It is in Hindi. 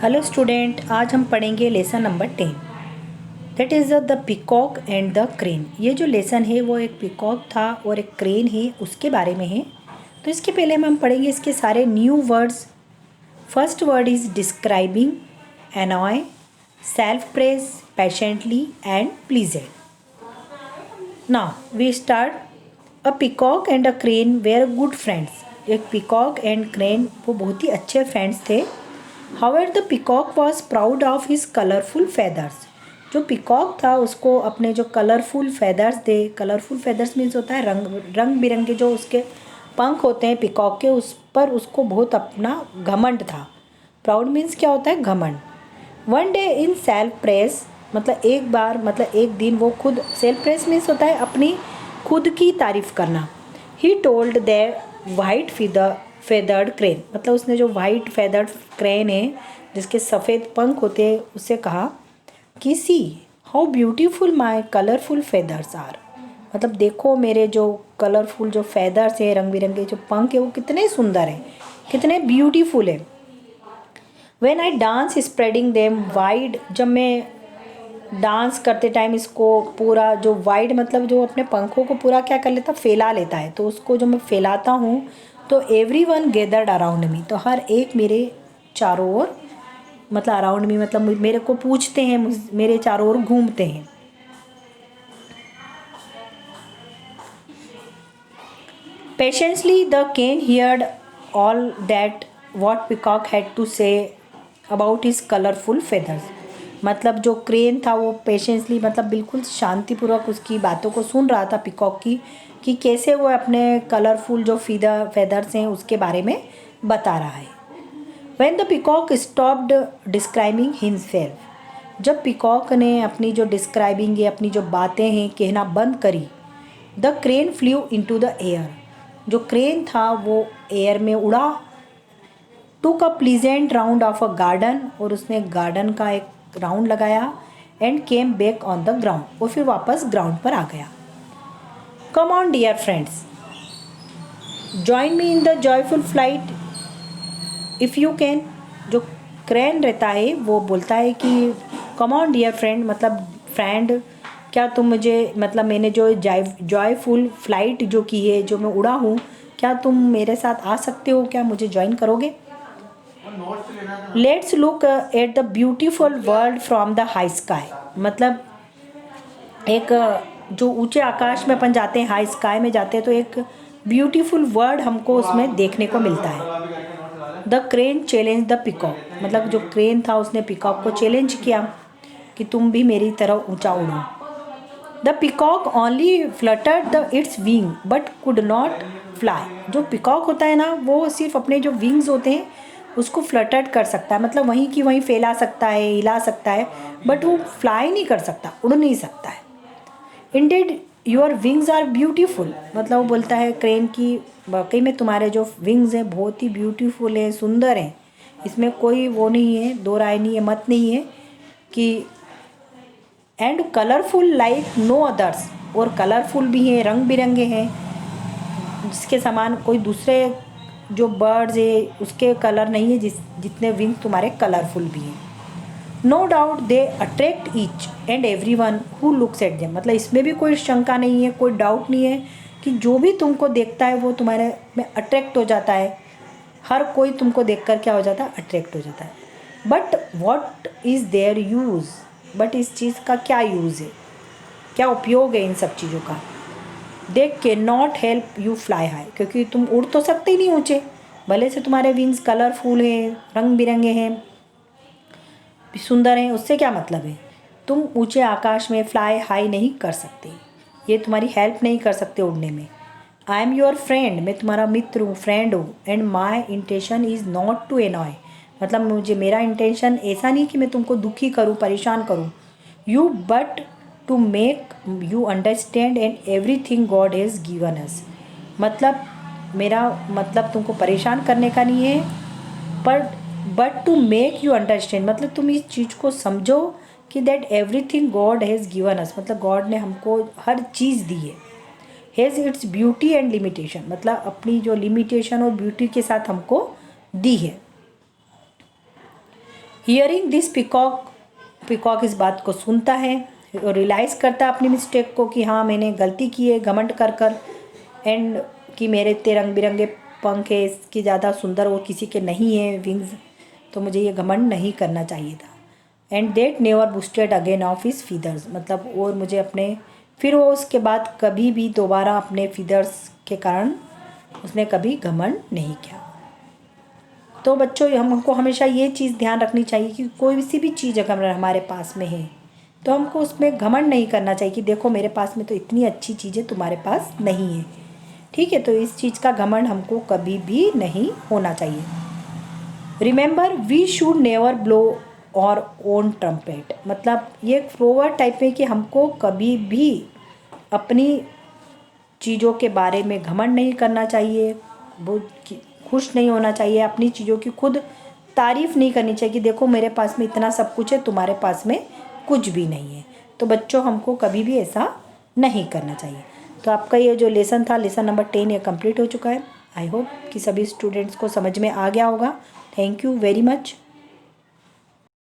हेलो स्टूडेंट, आज हम पढ़ेंगे lesson number 10। That is the peacock and the crane. ये जो लेसन है वो एक पिकॉक था और एक क्रेन है, उसके बारे में है। तो इसके पहले हम पढ़ेंगे इसके सारे new words. First word is describing, annoy, self praise, patiently and pleasant. Now we start. A peacock and a crane were good friends. एक पिकॉक एंड क्रेन वो बहुत ही अच्छे फ्रेंड्स थे। However, the peacock was proud of his colorful feathers. जो पिकॉक था उसको अपने जो कलरफुल फेदर्स थे, कलरफुल फेदर्स मीन्स होता है रंग बिरंगे जो उसके पंख होते हैं पिकॉक के, उस पर उसको बहुत अपना घमंड था। प्राउड मीन्स क्या होता है? घमंड। One day in self press, मतलब एक बार, मतलब एक दिन वो खुद, सेल्फ प्रेस मीन्स होता है अपनी खुद की तारीफ करना। He told the white feathered crane, मतलब उसने जो वाइट फेदर्ड क्रेन है जिसके सफ़ेद पंख होते हैं उससे कहा कि see how beautiful my colourful feathers are, मतलब देखो मेरे जो कलरफुल जो फेदर्स हैं, रंग बिरंगे जो पंख है वो कितने सुंदर हैं, कितने ब्यूटीफुल है। When I dance spreading them wide, जब मैं डांस करते टाइम इसको पूरा जो वाइड मतलब जो अपने पंखों को पूरा क्या कर लेता, फैला लेता है, तो उसको जो मैं फैलाता हूँ तो every one gathered around me, तो हर एक मेरे चारों ओर, मतलब अराउंड मी मतलब मेरे को पूछते हैं, मेरे चारों ओर घूमते हैं। Patiently the crane heard all that what peacock had to say about his colourful feathers, मतलब जो क्रेन था वो पेशेंसली मतलब बिल्कुल शांतिपूर्वक उसकी बातों को सुन रहा था पिकॉक की, कि कैसे वो अपने कलरफुल जो फेदर्स हैं उसके बारे में बता रहा है। When the peacock stopped describing himself, जब पिकॉक ने अपनी जो डिस्क्राइबिंग है, अपनी जो बातें हैं कहना बंद करी, the crane flew into the air, जो क्रेन था वो एयर में उड़ा। Took a pleasant round of a garden, और उसने गार्डन का एक राउंड लगाया। And came back on the ground, और फिर वापस ग्राउंड पर आ गया। Come on dear friends, join me in the joyful flight if you can. जो क्रेन रहता है वो बोलता है कि कम ऑन डियर फ्रेंड, मतलब फ्रेंड क्या तुम मुझे, मतलब मैंने जो जॉयफुल फ्लाइट जो की है, जो मैं उड़ा हूँ, क्या तुम मेरे साथ आ सकते हो, क्या मुझे ज्वाइन करोगे? Let's look at the beautiful world from the high sky, मतलब एक जो ऊंचे आकाश में अपन जाते हैं, हाई स्काई में जाते हैं, तो एक ब्यूटीफुल वर्ल्ड हमको उसमें देखने को मिलता है। The crane challenge the peacock, मतलब जो क्रेन था उसने पिकॉक को चैलेंज किया कि तुम भी मेरी तरह ऊंचा उड़ो। The peacock only fluttered the it's wing but could not fly, जो पिकॉक होता है ना वो सिर्फ अपने जो विंग्स होते हैं उसको फ्लटर्ड कर सकता है, मतलब वहीं की वहीं फैला सकता है, हिला सकता है, बट वो फ्लाई नहीं कर सकता, उड़ नहीं सकता है। Indeed your wings are beautiful, मतलब वो बोलता है क्रेन की, वाकई में तुम्हारे जो विंग्स हैं बहुत ही ब्यूटीफुल हैं, सुंदर हैं, इसमें कोई वो नहीं है, दो राय नहीं है, मत नहीं है कि। And colourful like no others, और कलरफुल भी हैं, रंग बिरंगे हैं, जिसके समान कोई दूसरे जो बर्ड्स है उसके कलर नहीं है, जितने विंग तुम्हारे कलरफुल भी हैं। No doubt they attract each and every one who looks at them, मतलब इसमें भी कोई शंका नहीं है, कोई डाउट नहीं है कि जो भी तुमको देखता है वो तुम्हारे में अट्रैक्ट हो जाता है, हर कोई तुमको देखकर क्या हो जाता है, अट्रैक्ट हो जाता है। But what is there use, but इस चीज़ का क्या यूज़ है, क्या उपयोग है इन सब चीज़ों का। They can not help you fly high, क्योंकि तुम उड़ तो सकते ही नहीं ऊँचे, भले से तुम्हारे विंग्स कलरफुल हैं, रंग बिरंगे हैं, सुंदर हैं, उससे क्या मतलब है, तुम ऊंचे आकाश में फ्लाई हाई नहीं कर सकते, ये तुम्हारी हेल्प नहीं कर सकते उड़ने में। आई एम योर फ्रेंड, मैं तुम्हारा मित्र हूँ, फ्रेंड हूँ। And my intention is not to annoy, मतलब मुझे, मेरा इंटेंशन ऐसा नहीं कि मैं तुमको दुखी करूँ, परेशान करूँ, you but to make you understand and everything god has given us, मतलब मेरा मतलब तुमको परेशान करने का नहीं है, पर but to make you understand, मतलब तुम इस चीज़ को समझो कि that everything god has given us, मतलब गॉड ने हमको हर चीज़ दी है। Has its beauty and limitation, मतलब अपनी जो लिमिटेशन और ब्यूटी के साथ हमको दी है। हियरिंग दिस पिकॉक इस बात को सुनता है और रियलाइज़ करता है अपनी मिस्टेक को कि हाँ मैंने गलती की है घमंड कर कर, एंड कि मेरे इतने रंग बिरंगे पंख है, इसकी ज़्यादा सुंदर और किसी के नहीं है विंग्स, तो मुझे ये घमंड नहीं करना चाहिए था। And that never boasted again of his feathers, मतलब और मुझे अपने फिर वो उसके बाद कभी भी दोबारा अपने फीदर्स के कारण उसने कभी घमंड नहीं किया। तो बच्चों हमको हमेशा ये चीज़ ध्यान रखनी चाहिए कि कोई सी भी चीज़ अगर हमारे पास में है तो हमको उसमें घमंड नहीं करना चाहिए कि देखो मेरे पास में तो इतनी अच्छी चीज़ें तुम्हारे पास नहीं है, ठीक है। तो इस चीज़ का घमंड हमको कभी भी नहीं होना चाहिए। Remember we should never blow our own trumpet, मतलब ये एक प्रोवर्ब टाइप में कि हमको कभी भी अपनी चीज़ों के बारे में घमंड नहीं करना चाहिए, बहुत खुश नहीं होना चाहिए, अपनी चीज़ों की खुद तारीफ़ नहीं करनी चाहिए कि देखो मेरे पास में इतना सब कुछ है तुम्हारे पास में कुछ भी नहीं है। तो बच्चों हमको कभी भी ऐसा नहीं करना चाहिए। तो आपका ये जो लेसन था, लेसन नंबर 10, ये कंप्लीट हो चुका है। आई होप कि सभी स्टूडेंट्स को समझ में आ गया होगा। Thank you very much.